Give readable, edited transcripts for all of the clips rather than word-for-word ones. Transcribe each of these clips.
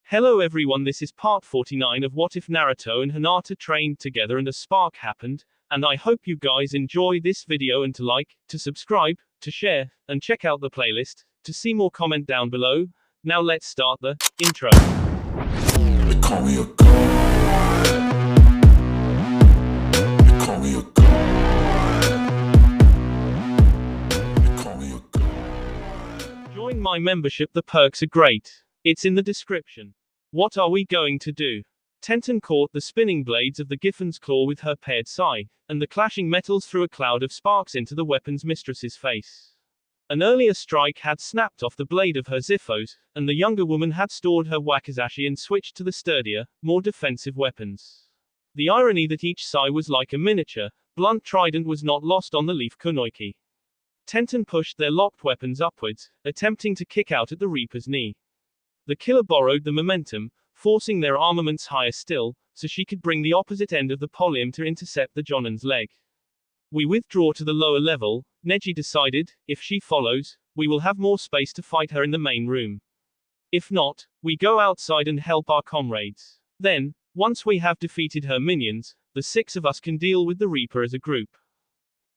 Hello everyone, this is part 49 of What If Naruto and Hinata trained together and a spark happened, and I hope you guys enjoy this video and to like, to subscribe, to share, and check out the playlist, to see more comment down below. Now let's start the intro. They call me a god. They call me a god. They call me a god. Join my membership, the perks are great. It's in the description. What are we going to do? Tenten caught the spinning blades of the Giffen's claw with her paired sai, and the clashing metals threw a cloud of sparks into the weapon's mistress's face. An earlier strike had snapped off the blade of her Ziphos, and the younger woman had stored her wakizashi and switched to the sturdier, more defensive weapons. The irony that each sai was like a miniature, blunt trident was not lost on the leaf kunoichi. Tenten pushed their locked weapons upwards, attempting to kick out at the Reaper's knee. The killer borrowed the momentum, forcing their armaments higher still, so she could bring the opposite end of the poleum to intercept the Jonin's leg. We withdraw to the lower level, Neji decided. If she follows, we will have more space to fight her in the main room. If not, we go outside and help our comrades. Then, once we have defeated her minions, the six of us can deal with the Reaper as a group.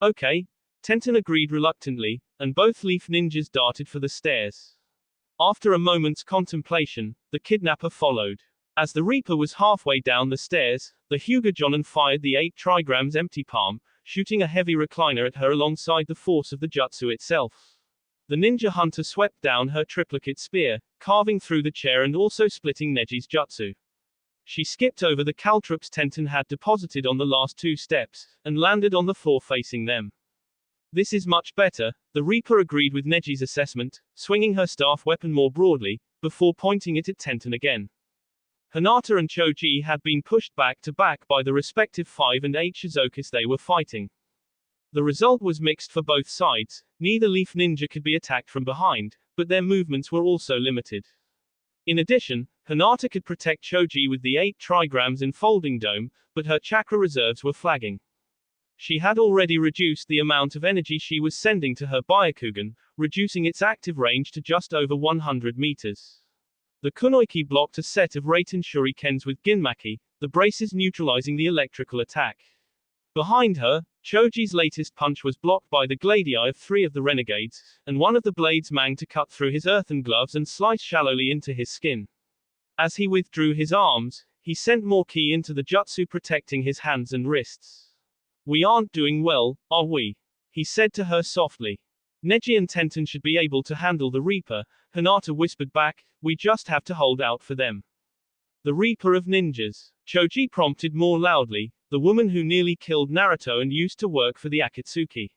Okay. Tenten agreed reluctantly, and both Leaf ninjas darted for the stairs. After a moment's contemplation, the kidnapper followed. As the Reaper was halfway down the stairs, the Hyuga Jonin fired the 8 trigrams empty palm, shooting a heavy recliner at her alongside the force of the jutsu itself. The ninja hunter swept down her triplicate spear, carving through the chair and also splitting Neji's jutsu. She skipped over the caltrops Tenten had deposited on the last 2 steps, and landed on the floor facing them. This is much better, the Reaper agreed with Neji's assessment, swinging her staff weapon more broadly, before pointing it at Tenten again. Hinata and Choji had been pushed back to back by the respective 5 and 8 Shizokis they were fighting. The result was mixed for both sides. Neither Leaf Ninja could be attacked from behind, but their movements were also limited. In addition, Hinata could protect Choji with the 8 trigrams enfolding dome, but her chakra reserves were flagging. She had already reduced the amount of energy she was sending to her Byakugan, reducing its active range to just over 100 meters. The kunoichi blocked a set of Raiten shurikens with Ginmaki, the braces neutralizing the electrical attack. Behind her, Choji's latest punch was blocked by the gladii of 3 of the renegades, and one of the blades managed to cut through his earthen gloves and slice shallowly into his skin. As he withdrew his arms, he sent more ki into the jutsu protecting his hands and wrists. We aren't doing well, are we? He said to her softly. Neji and Tenten should be able to handle the Reaper, Hinata whispered back, we just have to hold out for them. The Reaper of ninjas. Choji prompted more loudly, the woman who nearly killed Naruto and used to work for the Akatsuki.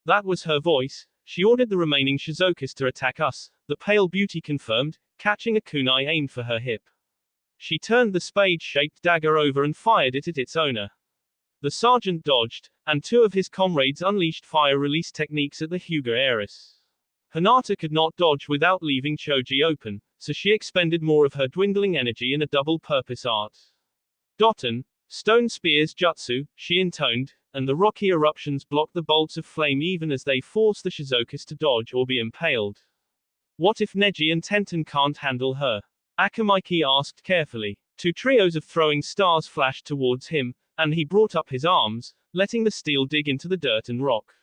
That was her voice. She ordered the remaining Shizokis to attack us, the pale beauty confirmed, catching a kunai aimed for her hip. She turned the spade-shaped dagger over and fired it at its owner. The sergeant dodged, and 2 of his comrades unleashed fire release techniques at the Hyuga heiress. Hinata could not dodge without leaving Choji open, so she expended more of her dwindling energy in a double-purpose art. Doton, stone spears jutsu, she intoned, and the rocky eruptions blocked the bolts of flame even as they forced the Shizokis to dodge or be impaled. What if Neji and Tenten can't handle her? Akamaiki asked carefully. 2 trios of throwing stars flashed towards him, and he brought up his arms, letting the steel dig into the dirt and rock.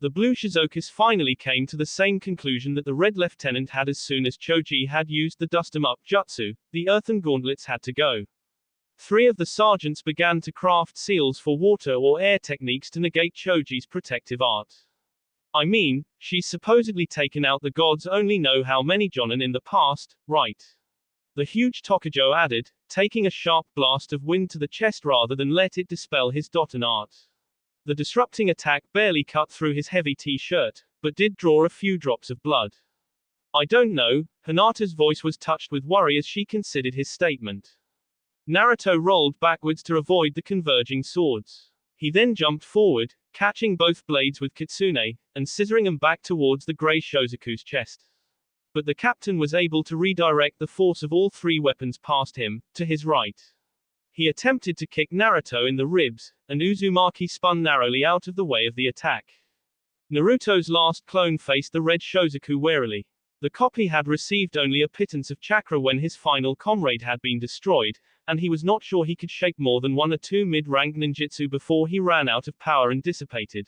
The blue Shizokis finally came to the same conclusion that the red lieutenant had as soon as Choji had used the dust-em-up jutsu, the earthen gauntlets had to go. 3 of the sergeants began to craft seals for water or air techniques to negate Choji's protective art. I mean, she's supposedly taken out the gods only know how many Jonin in the past, right? The huge Tokujo added, taking a sharp blast of wind to the chest rather than let it dispel his Doton art. The disrupting attack barely cut through his heavy t-shirt, but did draw a few drops of blood. I don't know, Hinata's voice was touched with worry as she considered his statement. Naruto rolled backwards to avoid the converging swords. He then jumped forward, catching both blades with kitsune, and scissoring them back towards the gray Shozaku's chest. But the captain was able to redirect the force of all 3 weapons past him, to his right. He attempted to kick Naruto in the ribs, and Uzumaki spun narrowly out of the way of the attack. Naruto's last clone faced the red Shozaku warily. The copy had received only a pittance of chakra when his final comrade had been destroyed, and he was not sure he could shake more than 1 or 2 mid-rank ninjutsu before he ran out of power and dissipated.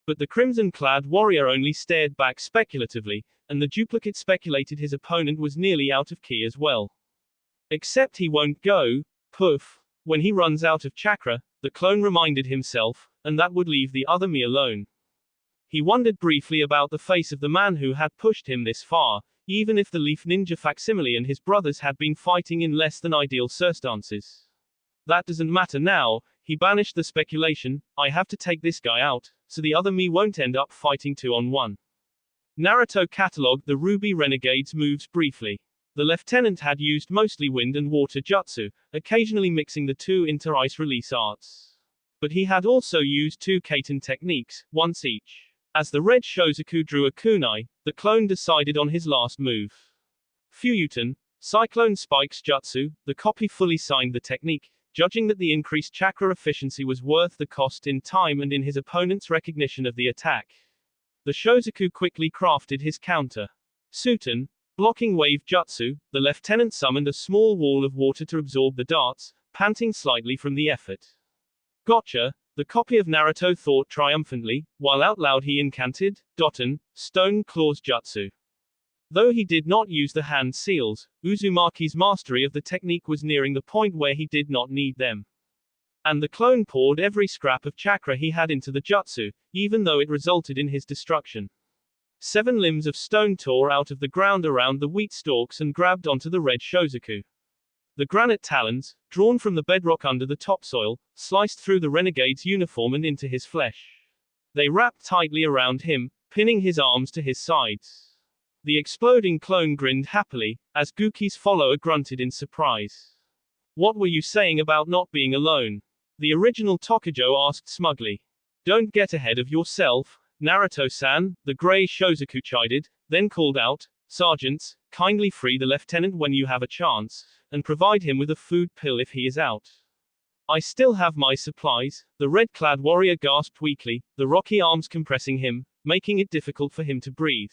But the crimson-clad warrior only stared back speculatively, and the duplicate speculated his opponent was nearly out of ki as well. Except he won't go, poof, when he runs out of chakra, the clone reminded himself, and that would leave the other me alone. He wondered briefly about the face of the man who had pushed him this far, even if the Leaf Ninja facsimile and his brothers had been fighting in less than ideal circumstances. That doesn't matter now, he banished the speculation, I have to take this guy out, so the other me won't end up fighting 2-on-1. Naruto catalogued the Ruby Renegade's moves briefly. The lieutenant had used mostly wind and water jutsu, occasionally mixing the two into ice release arts. But he had also used 2 Kaiten techniques, once each. As the red Shozaku drew a kunai, the clone decided on his last move. Fuyuten, Cyclone Spikes Jutsu, the copy fully signed the technique, judging that the increased chakra efficiency was worth the cost in time and in his opponent's recognition of the attack. The Shozaku quickly crafted his counter. Suten, Blocking Wave Jutsu, the lieutenant summoned a small wall of water to absorb the darts, panting slightly from the effort. Gotcha, the copy of Naruto thought triumphantly, while out loud he incanted, Doten, Stone Claws Jutsu. Though he did not use the hand seals, Uzumaki's mastery of the technique was nearing the point where he did not need them. And the clone poured every scrap of chakra he had into the jutsu, even though it resulted in his destruction. 7 limbs of stone tore out of the ground around the wheat stalks and grabbed onto the red Shozaku. The granite talons, drawn from the bedrock under the topsoil, sliced through the renegade's uniform and into his flesh. They wrapped tightly around him, pinning his arms to his sides. The exploding clone grinned happily, as Guki's follower grunted in surprise. What were you saying about not being alone? The original Tokujo asked smugly. Don't get ahead of yourself, Naruto-san, the gray Shozaku chided, then called out, Sergeants, kindly free the lieutenant when you have a chance, and provide him with a food pill if he is out. I still have my supplies, the red-clad warrior gasped weakly, the rocky arms compressing him, making it difficult for him to breathe.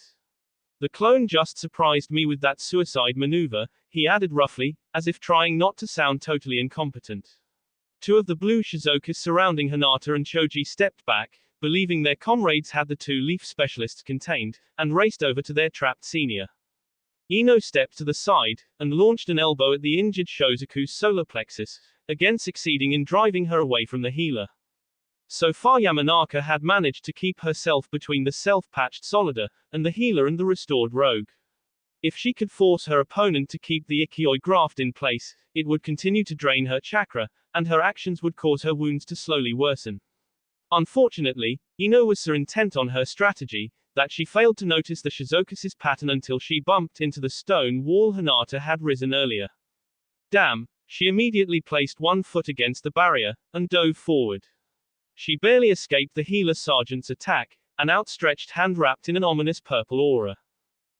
The clone just surprised me with that suicide maneuver, he added roughly, as if trying not to sound totally incompetent. 2 of the blue Shizokas surrounding Hinata and Choji stepped back, believing their comrades had the 2 leaf specialists contained, and raced over to their trapped senior. Ino stepped to the side, and launched an elbow at the injured Shozaku's solar plexus, again succeeding in driving her away from the healer. So far Yamanaka had managed to keep herself between the self-patched Solida, and the healer and the restored rogue. If she could force her opponent to keep the Ikkyoi graft in place, it would continue to drain her chakra, and her actions would cause her wounds to slowly worsen. Unfortunately, Ino was so intent on her strategy, that she failed to notice the Shizoka's pattern until she bumped into the stone wall Hinata had risen earlier. Damn, she immediately placed 1 foot against the barrier, and dove forward. She barely escaped the healer sergeant's attack, an outstretched hand wrapped in an ominous purple aura.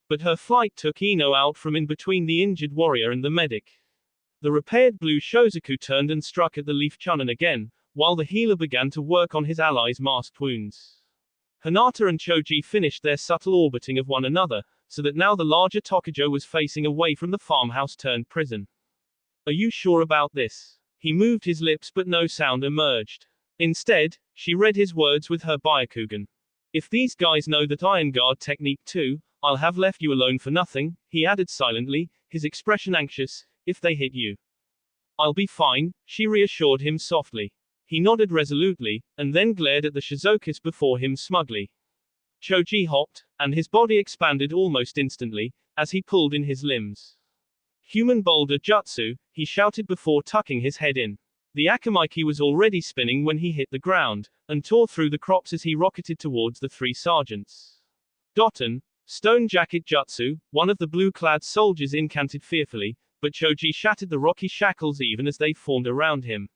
But her flight took Ino out from in between the injured warrior and the medic. The repaired blue Shozaku turned and struck at the leaf Chunin again, while the healer began to work on his allies' masked wounds. Hinata and Choji finished their subtle orbiting of one another, so that now the larger Tokujo was facing away from the farmhouse turned prison. Are you sure about this? He moved his lips but no sound emerged. Instead, she read his words with her Byakugan. If these guys know that Iron Guard technique too, I'll have left you alone for nothing, he added silently, his expression anxious, if they hit you. I'll be fine, she reassured him softly. He nodded resolutely, and then glared at the Shizokas before him smugly. Choji hopped, and his body expanded almost instantly, as he pulled in his limbs. Human boulder jutsu, he shouted before tucking his head in. The Akamaiki was already spinning when he hit the ground, and tore through the crops as he rocketed towards the 3 sergeants. Doten, Stone Jacket Jutsu, one of the blue-clad soldiers incanted fearfully, but Choji shattered the rocky shackles even as they formed around him.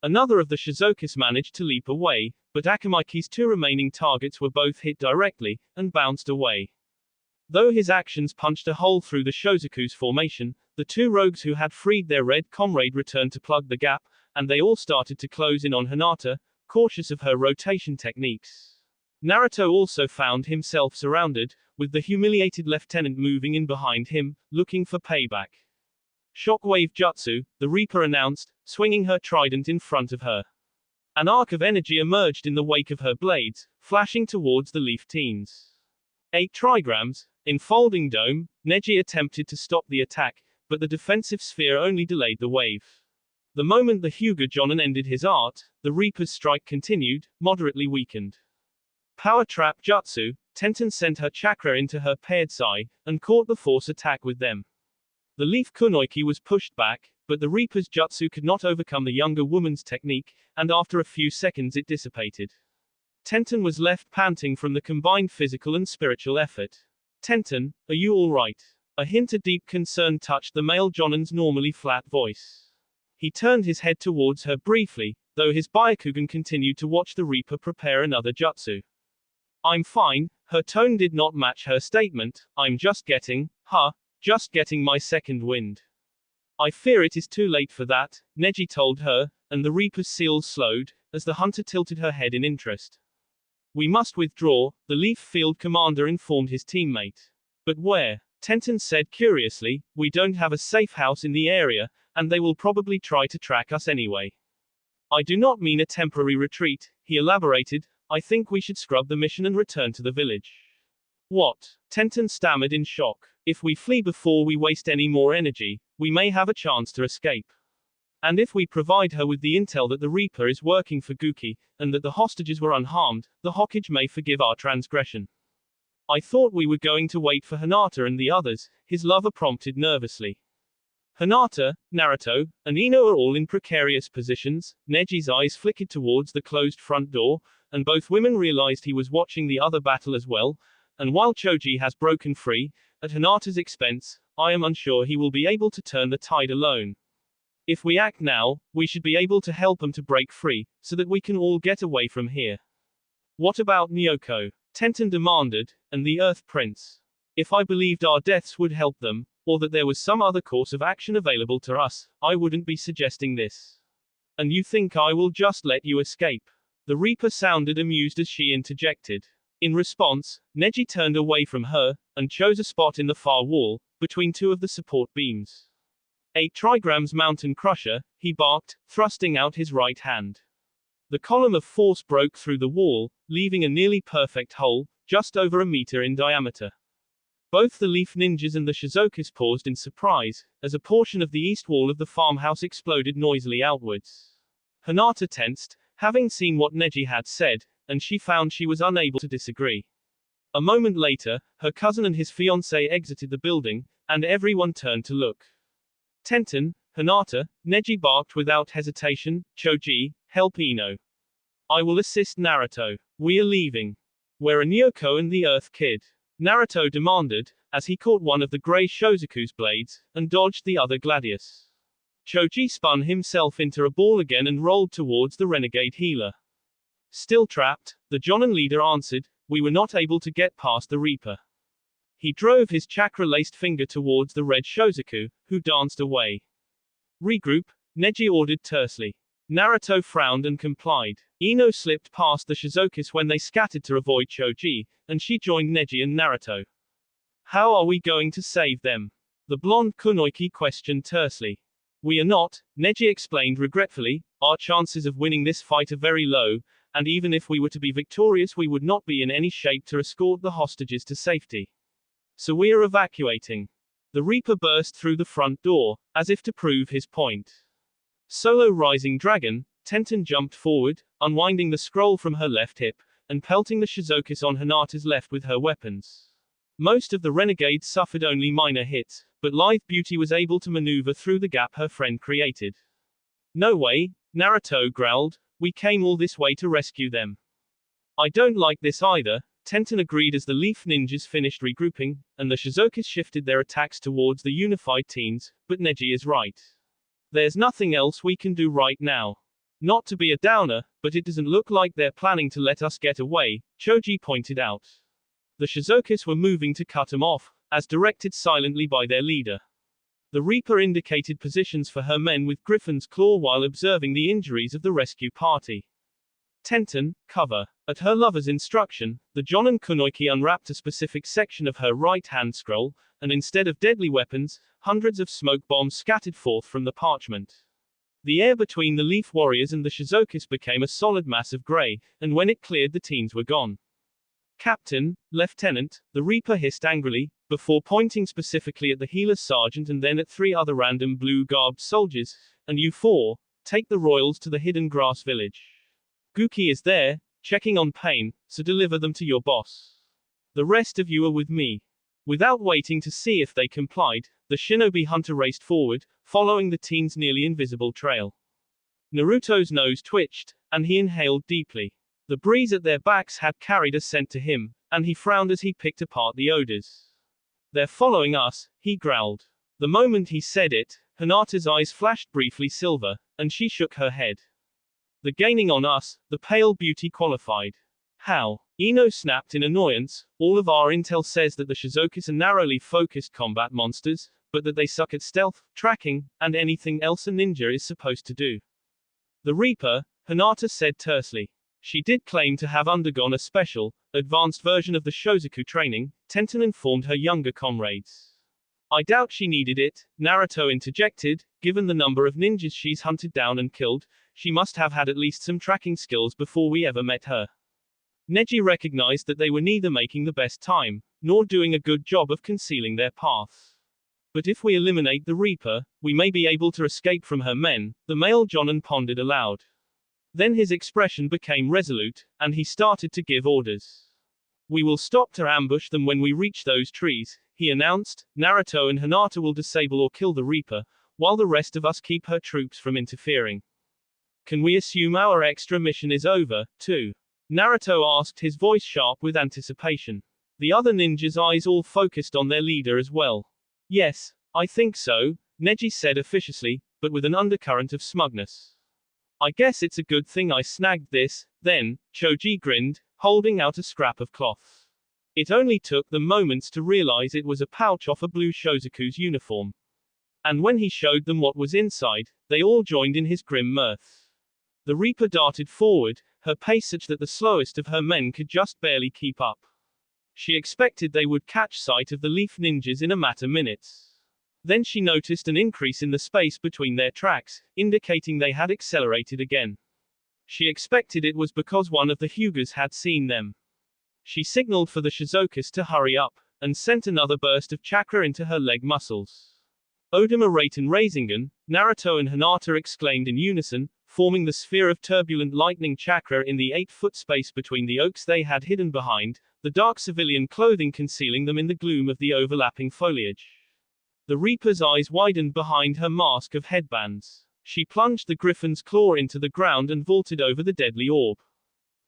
Another of the Shizokas managed to leap away, but Akamaiki's 2 remaining targets were both hit directly, and bounced away. Though his actions punched a hole through the Shozaku's formation, the 2 rogues who had freed their red comrade returned to plug the gap, and they all started to close in on Hinata, cautious of her rotation techniques. Naruto also found himself surrounded, with the humiliated lieutenant moving in behind him, looking for payback. Shockwave Jutsu, the Reaper announced, swinging her trident in front of her. An arc of energy emerged in the wake of her blades, flashing towards the Leaf teens. 8 trigrams, in folding dome, Neji attempted to stop the attack, but the defensive sphere only delayed the wave. The moment the Hyuga Jonin ended his art, the Reaper's strike continued, moderately weakened. Power Trap Jutsu, Tenten sent her chakra into her paired sai, and caught the force attack with them. The Leaf Kunoiki was pushed back, but the Reaper's jutsu could not overcome the younger woman's technique, and after a few seconds it dissipated. Tenten was left panting from the combined physical and spiritual effort. Tenten, are you alright? A hint of deep concern touched the male Jonin's normally flat voice. He turned his head towards her briefly, though his Byakugan continued to watch the Reaper prepare another jutsu. I'm fine, her tone did not match her statement, I'm just getting my second wind. I fear it is too late for that, Neji told her, and the Reaper's seals slowed, as the hunter tilted her head in interest. We must withdraw, the Leaf Field Commander informed his teammate. But where? Tenten said curiously, we don't have a safe house in the area, and they will probably try to track us anyway. I do not mean a temporary retreat, he elaborated, I think we should scrub the mission and return to the village. What? Tenten stammered in shock. If we flee before we waste any more energy, we may have a chance to escape. And if we provide her with the intel that the Reaper is working for Guki, and that the hostages were unharmed, the Hokage may forgive our transgression. I thought we were going to wait for Hinata and the others, his lover prompted nervously. Hinata, Naruto, and Ino are all in precarious positions. Neji's eyes flickered towards the closed front door, and both women realized he was watching the other battle as well, and while Choji has broken free, at Hinata's expense, I am unsure he will be able to turn the tide alone. If we act now, we should be able to help him to break free, so that we can all get away from here. What about Nyoko? Tenten demanded, and the Earth Prince? If I believed our deaths would help them, or that there was some other course of action available to us, I wouldn't be suggesting this. And you think I will just let you escape? The Reaper sounded amused as she interjected. In response, Neji turned away from her, and chose a spot in the far wall, between two of the support beams. 8 trigrams Mountain Crusher, he barked, thrusting out his right hand. The column of force broke through the wall, leaving a nearly perfect hole, just over a meter in diameter. Both the Leaf Ninjas and the Shizokas paused in surprise, as a portion of the east wall of the farmhouse exploded noisily outwards. Hinata tensed, having seen what Neji had said, and she found she was unable to disagree. A moment later, her cousin and his fiancée exited the building, and everyone turned to look. Tenten, Hinata, Neji barked without hesitation, Choji, help Ino. I will assist Naruto. We are leaving. Where are Nyoko and the Earth Kid? Naruto demanded, as he caught one of the grey Shozaku's blades, and dodged the other Gladius. Choji spun himself into a ball again and rolled towards the renegade healer. Still trapped, the Jonin leader answered, we were not able to get past the Reaper. He drove his chakra-laced finger towards the red Shozaku, who danced away. Regroup, Neji ordered tersely. Naruto frowned and complied. Ino slipped past the Shizokas when they scattered to avoid Choji, and she joined Neji and Naruto. How are we going to save them? The blonde Kunoiki questioned tersely. We are not, Neji explained regretfully, our chances of winning this fight are very low, and even if we were to be victorious we would not be in any shape to escort the hostages to safety. So we are evacuating. The Reaper burst through the front door, as if to prove his point. Solo Rising Dragon, Tenten jumped forward, unwinding the scroll from her left hip, and pelting the Shizokas on Hinata's left with her weapons. Most of the renegades suffered only minor hits, but Lithe Beauty was able to maneuver through the gap her friend created. No way, Naruto growled, we came all this way to rescue them. I don't like this either, Tenten agreed as the Leaf Ninjas finished regrouping, and the Shizokas shifted their attacks towards the unified teens, but Neji is right. There's nothing else we can do right now. Not to be a downer, but it doesn't look like they're planning to let us get away, Choji pointed out. The Shizokas were moving to cut them off, as directed silently by their leader. The Reaper indicated positions for her men with Griffin's Claw while observing the injuries of the rescue party. Tenten, cover. At her lover's instruction, the Jonin Kunoichi unwrapped a specific section of her right-hand scroll, and instead of deadly weapons, hundreds of smoke bombs scattered forth from the parchment. The air between the Leaf Warriors and the Shizokis became a solid mass of gray, and when it cleared the teens were gone. Captain, Lieutenant, the Reaper hissed angrily, before pointing specifically at the healer sergeant and then at 3 other random blue-garbed soldiers, and you 4, take the royals to the hidden grass village. Guki is there, checking on Pain, so deliver them to your boss. The rest of you are with me. Without waiting to see if they complied, the shinobi hunter raced forward, following the teen's nearly invisible trail. Naruto's nose twitched, and he inhaled deeply. The breeze at their backs had carried a scent to him, and he frowned as he picked apart the odors. They're following us, he growled. The moment he said it, Hinata's eyes flashed briefly silver, and she shook her head. They're gaining on us, the pale beauty qualified. How? Ino snapped in annoyance. All of our intel says that the Shizokis are narrowly focused combat monsters, but that they suck at stealth, tracking, and anything else a ninja is supposed to do. The Reaper, Hinata said tersely. She did claim to have undergone a special, advanced version of the Shozaku training, Tenten informed her younger comrades. I doubt she needed it, Naruto interjected. Given the number of ninjas she's hunted down and killed, she must have had at least some tracking skills before we ever met her. Neji recognized that they were neither making the best time, nor doing a good job of concealing their path. But if we eliminate the Reaper, we may be able to escape from her men, the male Jonin pondered aloud. Then his expression became resolute, and he started to give orders. We will stop to ambush them when we reach those trees, he announced. Naruto and Hinata will disable or kill the Reaper, while the rest of us keep her troops from interfering. Can we assume our extra mission is over, too? Naruto asked, his voice sharp with anticipation. The other ninjas' eyes all focused on their leader as well. Yes, I think so, Neji said officiously, but with an undercurrent of smugness. I guess it's a good thing I snagged this, then, Choji grinned, holding out a scrap of cloth. It only took them moments to realize it was a pouch off a blue Shozaku's uniform. And when he showed them what was inside, they all joined in his grim mirth. The Reaper darted forward, her pace such that the slowest of her men could just barely keep up. She expected they would catch sight of the Leaf Ninjas in a matter of minutes. Then she noticed an increase in the space between their tracks, indicating they had accelerated again. She expected it was because one of the Hyugas had seen them. She signaled for the Shizokis to hurry up, and sent another burst of chakra into her leg muscles. Odama Raten Rasengan, Naruto and Hinata exclaimed in unison, forming the sphere of turbulent lightning chakra in the 8-foot space between the oaks they had hidden behind, the dark civilian clothing concealing them in the gloom of the overlapping foliage. The Reaper's eyes widened behind her mask of headbands. She plunged the griffin's claw into the ground and vaulted over the deadly orb.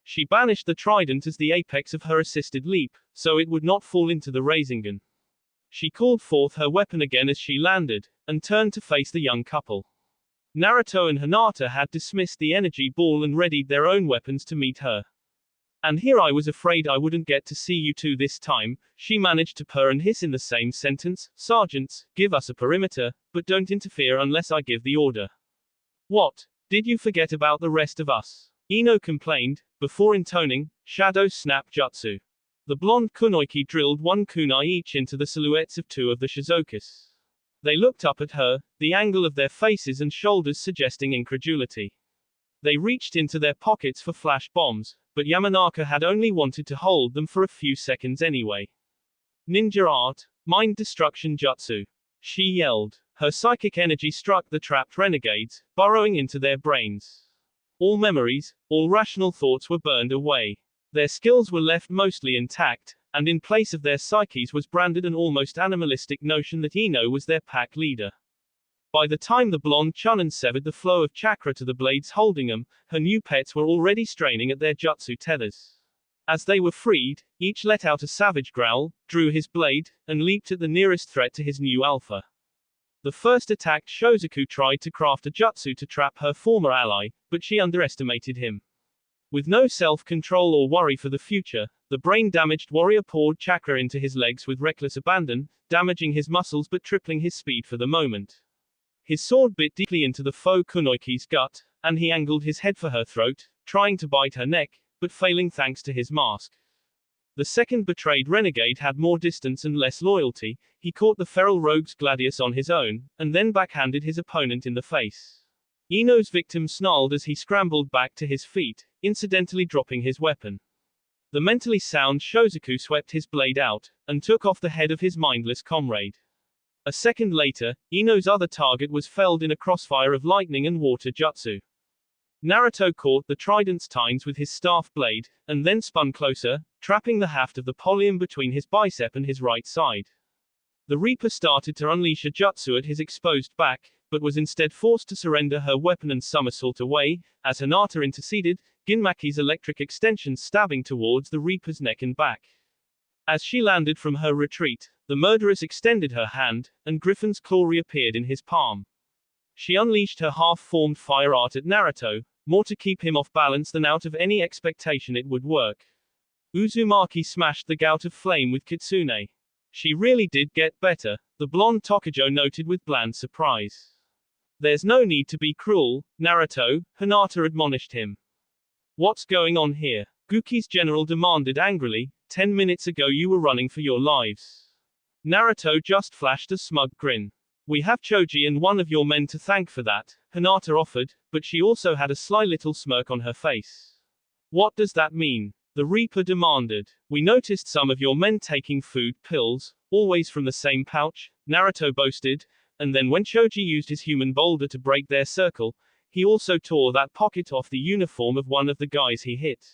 She banished the trident as the apex of her assisted leap, so it would not fall into the Rasengan. She called forth her weapon again as she landed, and turned to face the young couple. Naruto and Hinata had dismissed the energy ball and readied their own weapons to meet her. And here I was afraid I wouldn't get to see you two this time, she managed to purr and hiss in the same sentence. Sergeants, give us a perimeter, but don't interfere unless I give the order. What? Did you forget about the rest of us? Ino complained, before intoning, Shadow Snap Jutsu. The blonde Kunoichi drilled one kunai each into the silhouettes of 2 of the Shizokis. They looked up at her, the angle of their faces and shoulders suggesting incredulity. They reached into their pockets for flash bombs, but Yamanaka had only wanted to hold them for a few seconds anyway. Ninja art, mind destruction jutsu. She yelled. Her psychic energy struck the trapped renegades, burrowing into their brains. All memories, all rational thoughts were burned away. Their skills were left mostly intact, and in place of their psyches was branded an almost animalistic notion that Ino was their pack leader. By the time the blonde Chunin severed the flow of chakra to the blades holding them, her new pets were already straining at their jutsu tethers. As they were freed, each let out a savage growl, drew his blade, and leaped at the nearest threat to his new alpha. The first attacked Shozaku tried to craft a jutsu to trap her former ally, but she underestimated him. With no self-control or worry for the future, the brain-damaged warrior poured chakra into his legs with reckless abandon, damaging his muscles but tripling his speed for the moment. His sword bit deeply into the foe Kunoichi's gut, and he angled his head for her throat, trying to bite her neck, but failing thanks to his mask. The second betrayed renegade had more distance and less loyalty. He caught the feral rogue's gladius on his own, and then backhanded his opponent in the face. Ino's victim snarled as he scrambled back to his feet, incidentally dropping his weapon. The mentally sound Shozaku swept his blade out, and took off the head of his mindless comrade. A second later, Ino's other target was felled in a crossfire of lightning and water jutsu. Naruto caught the trident's tines with his staff blade, and then spun closer, trapping the haft of the pallium between his bicep and his right side. The Reaper started to unleash a jutsu at his exposed back, but was instead forced to surrender her weapon and somersault away, as Hinata interceded, Ginmaki's electric extensions stabbing towards the Reaper's neck and back. As she landed from her retreat, the murderess extended her hand, and Griffin's claw reappeared in his palm. She unleashed her half-formed fire art at Naruto, more to keep him off balance than out of any expectation it would work. Uzumaki smashed the gout of flame with Kitsune. She really did get better, the blonde Tokujo noted with bland surprise. There's no need to be cruel, Naruto, Hinata admonished him. What's going on here? Guki's general demanded angrily, 10 minutes ago you were running for your lives. Naruto just flashed a smug grin. We have Choji and one of your men to thank for that, Hinata offered, but she also had a sly little smirk on her face. What does that mean? The Reaper demanded. We noticed some of your men taking food pills, always from the same pouch, Naruto boasted, and then when Choji used his human boulder to break their circle, he also tore that pocket off the uniform of one of the guys he hit.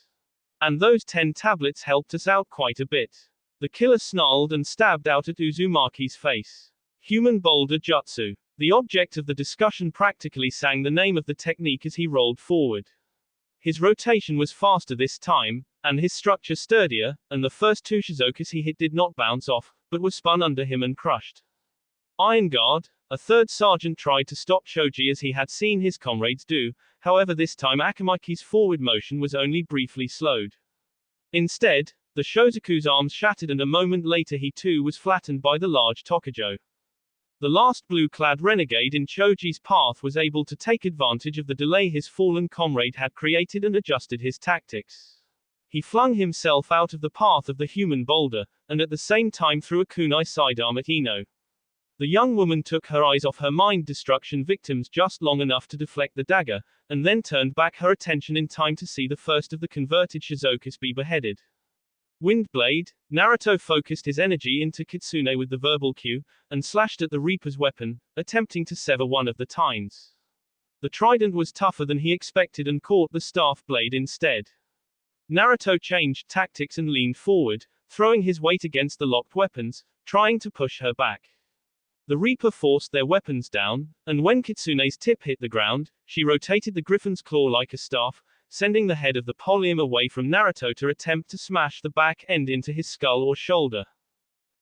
And those 10 tablets helped us out quite a bit. The killer snarled and stabbed out at Uzumaki's face. Human boulder jutsu. The object of the discussion practically sang the name of the technique as he rolled forward. His rotation was faster this time, and his structure sturdier, and the first 2 shizokus he hit did not bounce off, but were spun under him and crushed. Iron Guard. A third sergeant tried to stop Choji as he had seen his comrades do, however this time Akamaki's forward motion was only briefly slowed. Instead, the Shozaku's arms shattered and a moment later he too was flattened by the large Tokujo. The last blue-clad renegade in Choji's path was able to take advantage of the delay his fallen comrade had created and adjusted his tactics. He flung himself out of the path of the human boulder, and at the same time threw a kunai sidearm at Ino. The young woman took her eyes off her mind destruction victims just long enough to deflect the dagger, and then turned back her attention in time to see the first of the converted Shizokus be beheaded. Windblade. Naruto focused his energy into Kitsune with the verbal cue, and slashed at the Reaper's weapon, attempting to sever one of the tines. The trident was tougher than he expected and caught the staff blade instead. Naruto changed tactics and leaned forward, throwing his weight against the locked weapons, trying to push her back. The Reaper forced their weapons down, and when Kitsune's tip hit the ground, she rotated the griffin's claw like a staff, sending the head of the pallium away from Naruto to attempt to smash the back end into his skull or shoulder.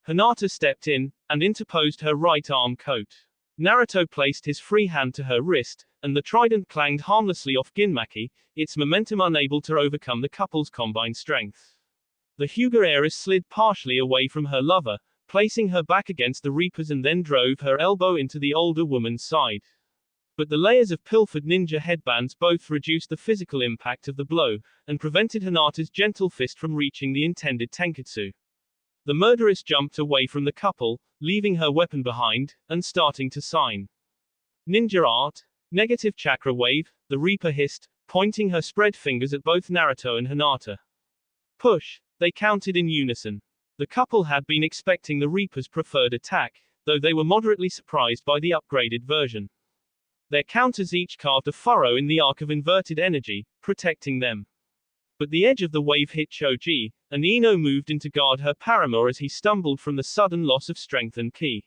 Hinata stepped in, and interposed her right arm coat. Naruto placed his free hand to her wrist, and the trident clanged harmlessly off Ginmaki, its momentum unable to overcome the couple's combined strength. The Hyuga heiress slid partially away from her lover, placing her back against the Reapers and then drove her elbow into the older woman's side. But the layers of pilfered ninja headbands both reduced the physical impact of the blow, and prevented Hinata's gentle fist from reaching the intended tenketsu. The murderess jumped away from the couple, leaving her weapon behind, and starting to sign. Ninja art. Negative chakra wave, the Reaper hissed, pointing her spread fingers at both Naruto and Hinata. Push. They counted in unison. The couple had been expecting the Reaper's preferred attack, though they were moderately surprised by the upgraded version. Their counters each carved a furrow in the arc of inverted energy, protecting them. But the edge of the wave hit Choji, and Ino moved in to guard her paramour as he stumbled from the sudden loss of strength and ki.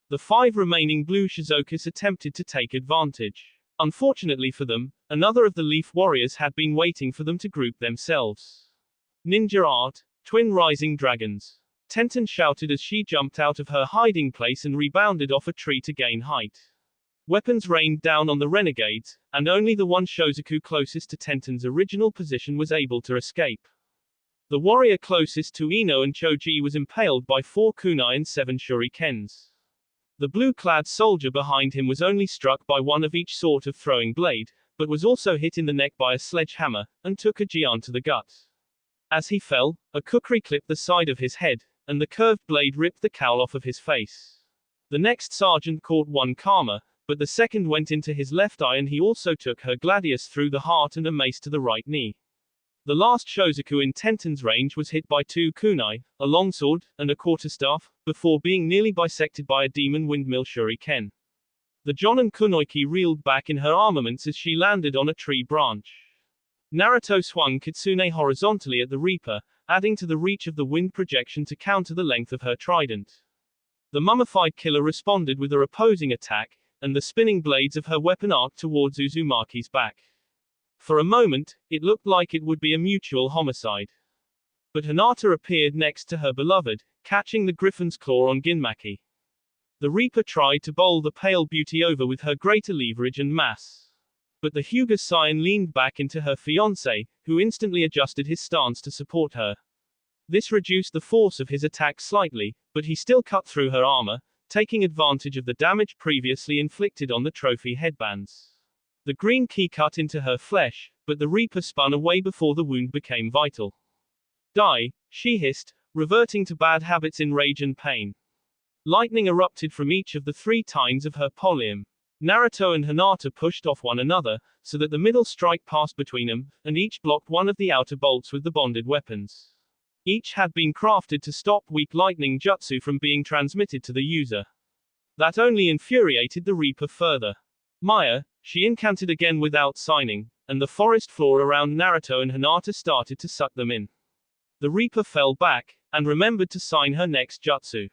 The 5 remaining blue Shizokus attempted to take advantage. Unfortunately for them, another of the Leaf Warriors had been waiting for them to group themselves. Ninja art. Twin rising dragons. Tenten shouted as she jumped out of her hiding place and rebounded off a tree to gain height. Weapons rained down on the renegades, and only the one Shozaku closest to Tenten's original position was able to escape. The warrior closest to Ino and Choji was impaled by 4 kunai and 7 shurikens. The blue-clad soldier behind him was only struck by one of each sort of throwing blade, but was also hit in the neck by a sledgehammer, and took a Jian to the gut. As he fell, a kukri clipped the side of his head, and the curved blade ripped the cowl off of his face. The next sergeant caught one karma, but the second went into his left eye, and he also took her gladius through the heart and a mace to the right knee. The last Shozaku in Tenten's range was hit by 2 kunai, a longsword, and a quarterstaff, before being nearly bisected by a demon windmill shuriken. The Jonin kunoiki reeled back in her armaments as she landed on a tree branch. Naruto swung kitsune horizontally at the Reaper, adding to the reach of the wind projection to counter the length of her trident. The mummified killer responded with a opposing attack, and the spinning blades of her weapon arced towards Uzumaki's back. For a moment, it looked like it would be a mutual homicide. But Hinata appeared next to her beloved, catching the griffin's claw on Ginmaki. The Reaper tried to bowl the pale beauty over with her greater leverage and mass. But the Hyuga scion leaned back into her fiancé, who instantly adjusted his stance to support her. This reduced the force of his attack slightly, but he still cut through her armor, taking advantage of the damage previously inflicted on the trophy headbands. The green key cut into her flesh, but the Reaper spun away before the wound became vital. Die, she hissed, reverting to bad habits in rage and pain. Lightning erupted from each of the 3 tines of her pallium. Naruto and Hinata pushed off one another, so that the middle strike passed between them, and each blocked one of the outer bolts with the bonded weapons. Each had been crafted to stop weak lightning jutsu from being transmitted to the user. That only infuriated the Reaper further. Maya, she incanted again without signing, and the forest floor around Naruto and Hinata started to suck them in. The Reaper fell back, and remembered to sign her next jutsu.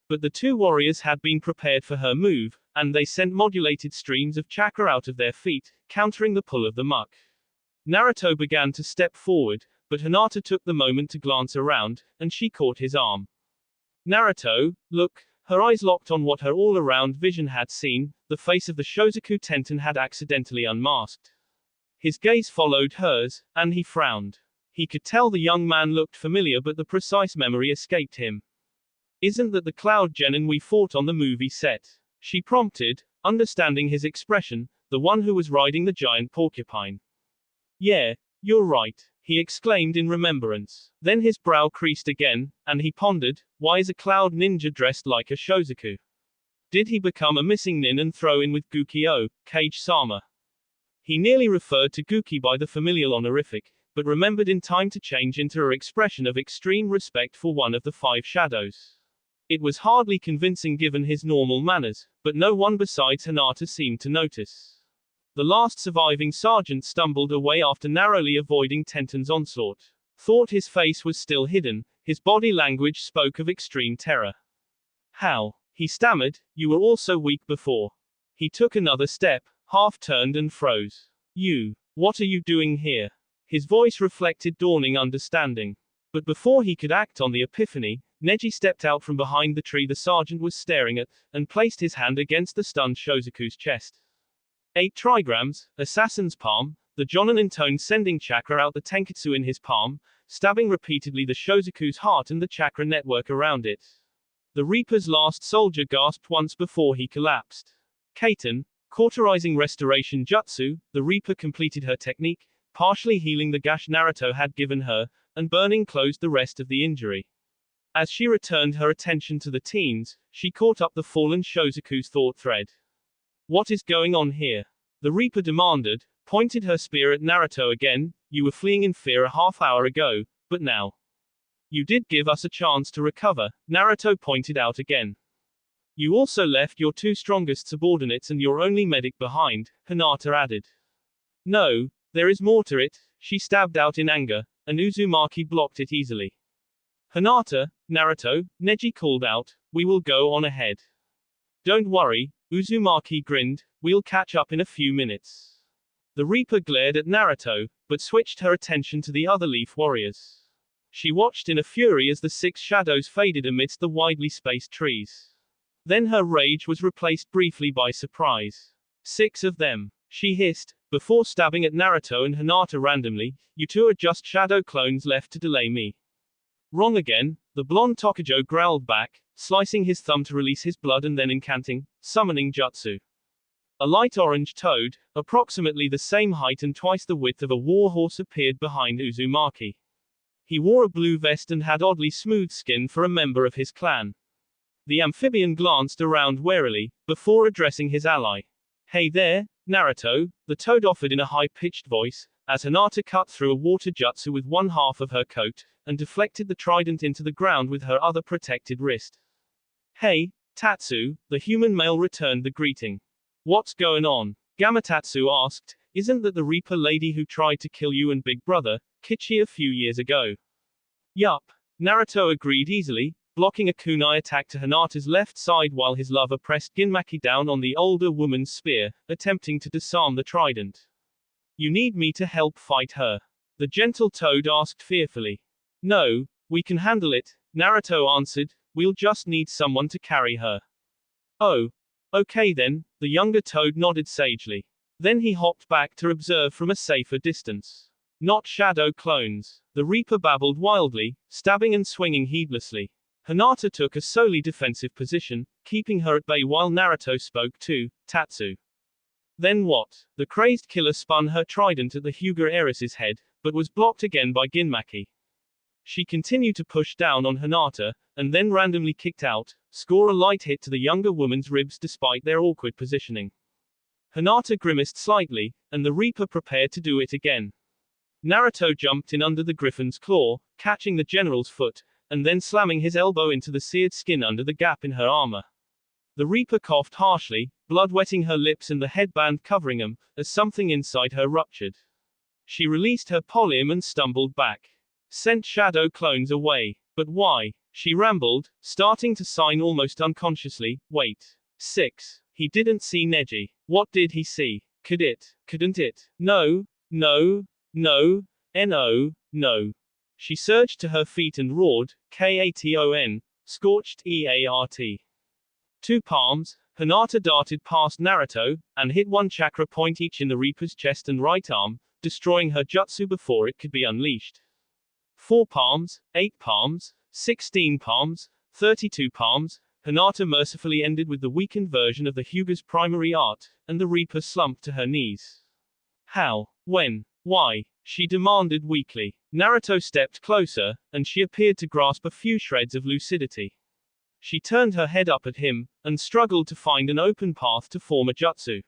But the 2 warriors had been prepared for her move, and they sent modulated streams of chakra out of their feet, countering the pull of the muck. Naruto began to step forward, but Hinata took the moment to glance around, and she caught his arm. Naruto, look. Her eyes locked on what her all-around vision had seen. The face of the Shozaku Tenten had accidentally unmasked. His gaze followed hers, and he frowned. He could tell the young man looked familiar, but the precise memory escaped him. Isn't that the Cloud Genin we fought on the movie set? She prompted, understanding his expression, the one who was riding the giant porcupine. Yeah, you're right, he exclaimed in remembrance. Then his brow creased again, and he pondered, why is a cloud ninja dressed like a Shozaku? Did he become a missing nin and throw in with Guki-o, Kage-sama? He nearly referred to Guki by the familial honorific, but remembered in time to change into her expression of extreme respect for one of the 5 shadows. It was hardly convincing given his normal manners, but no one besides Hinata seemed to notice. The last surviving sergeant stumbled away after narrowly avoiding Tenten's onslaught. Thought his face was still hidden, his body language spoke of extreme terror. How? He stammered, you were also weak before. He took another step, half turned and froze. What are you doing here? His voice reflected dawning understanding. But before he could act on the epiphany, Neji stepped out from behind the tree the sergeant was staring at, and placed his hand against the stunned Shozaku's chest. 8 trigrams, assassin's palm, the Jonin intoned, sending chakra out the tenketsu in his palm, stabbing repeatedly the Shozaku's heart and the chakra network around it. The Reaper's last soldier gasped once before he collapsed. Kaiten, cauterizing restoration jutsu, the Reaper completed her technique, partially healing the gash Naruto had given her, and burning closed the rest of the injury. As she returned her attention to the teens, she caught up the fallen Shozaku's thought thread. What is going on here? The Reaper demanded, pointed her spear at Naruto again. You were fleeing in fear a half hour ago, but now. You did give us a chance to recover, Naruto pointed out again. You also left your 2 strongest subordinates and your only medic behind, Hinata added. No, there is more to it, she stabbed out in anger, and Uzumaki blocked it easily. Hinata, Naruto, Neji called out, we will go on ahead. Don't worry, Uzumaki grinned, we'll catch up in a few minutes. The Reaper glared at Naruto, but switched her attention to the other leaf warriors. She watched in a fury as the 6 shadows faded amidst the widely spaced trees. Then her rage was replaced briefly by surprise. 6 of them, she hissed, before stabbing at Naruto and Hinata randomly. You 2 are just shadow clones left to delay me. Wrong again, the blonde Tokujo growled back, slicing his thumb to release his blood and then incanting, summoning jutsu. A light orange toad, approximately the same height and twice the width of a warhorse, appeared behind Uzumaki. He wore a blue vest and had oddly smooth skin for a member of his clan. The amphibian glanced around warily, before addressing his ally. Hey there, Naruto, the toad offered in a high-pitched voice, as Hinata cut through a water jutsu with one half of her coat, and deflected the trident into the ground with her other protected wrist. Hey, Tatsu, the human male returned the greeting. What's going on? Gamatatsu asked. Isn't that the Reaper lady who tried to kill you and Big Brother, Kichi, a few years ago? Yup. Naruto agreed easily, blocking a kunai attack to Hinata's left side while his lover pressed Ginmaki down on the older woman's spear, attempting to disarm the trident. You need me to help fight her? The gentle toad asked fearfully. No, we can handle it, Naruto answered. We'll just need someone to carry her. Oh. Okay then, the younger toad nodded sagely. Then he hopped back to observe from a safer distance. Not shadow clones. The Reaper babbled wildly, stabbing and swinging heedlessly. Hinata took a solely defensive position, keeping her at bay while Naruto spoke to Tatsu. Then what? The crazed killer spun her trident at the Hyuga heiress's head, but was blocked again by Ginmaki. She continued to push down on Hinata, and then randomly kicked out, score a light hit to the younger woman's ribs despite their awkward positioning. Hinata grimaced slightly, and the Reaper prepared to do it again. Naruto jumped in under the griffin's claw, catching the general's foot, and then slamming his elbow into the seared skin under the gap in her armor. The Reaper coughed harshly, blood wetting her lips and the headband covering them, as something inside her ruptured. She released her polyam and stumbled back. Sent shadow clones away. But why? She rambled, starting to sign almost unconsciously. Wait. 6. He didn't see Neji. What did he see? Couldn't it? No, no, no, no. She surged to her feet and roared, Katon, scorched EART. 2 palms, Hinata darted past Naruto, and hit one chakra point each in the Reaper's chest and right arm, destroying her jutsu before it could be unleashed. 4 palms, 8 palms, 16 palms, 32 palms, Hinata mercifully ended with the weakened version of the Hyuga's primary art, and the Reaper slumped to her knees. How? When? Why? She demanded weakly. Naruto stepped closer, and she appeared to grasp a few shreds of lucidity. She turned her head up at him, and struggled to find an open path to form a jutsu.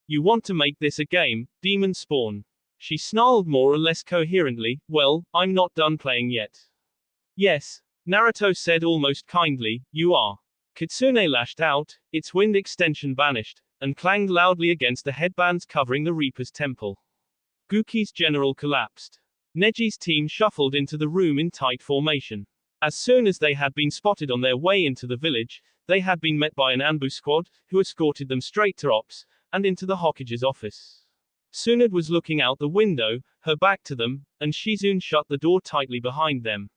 You want to make this a game, demon spawn? She snarled more or less coherently. Well, I'm not done playing yet. Yes, Naruto said almost kindly, you are. Kitsune lashed out, its wind extension vanished, and clanged loudly against the headbands covering the Reaper's temple. Guki's general collapsed. Neji's team shuffled into the room in tight formation. As soon as they had been spotted on their way into the village, they had been met by an ambush squad, who escorted them straight to Ops, and into the Hokage's office. Tsunade was looking out the window, her back to them, and Shizune shut the door tightly behind them.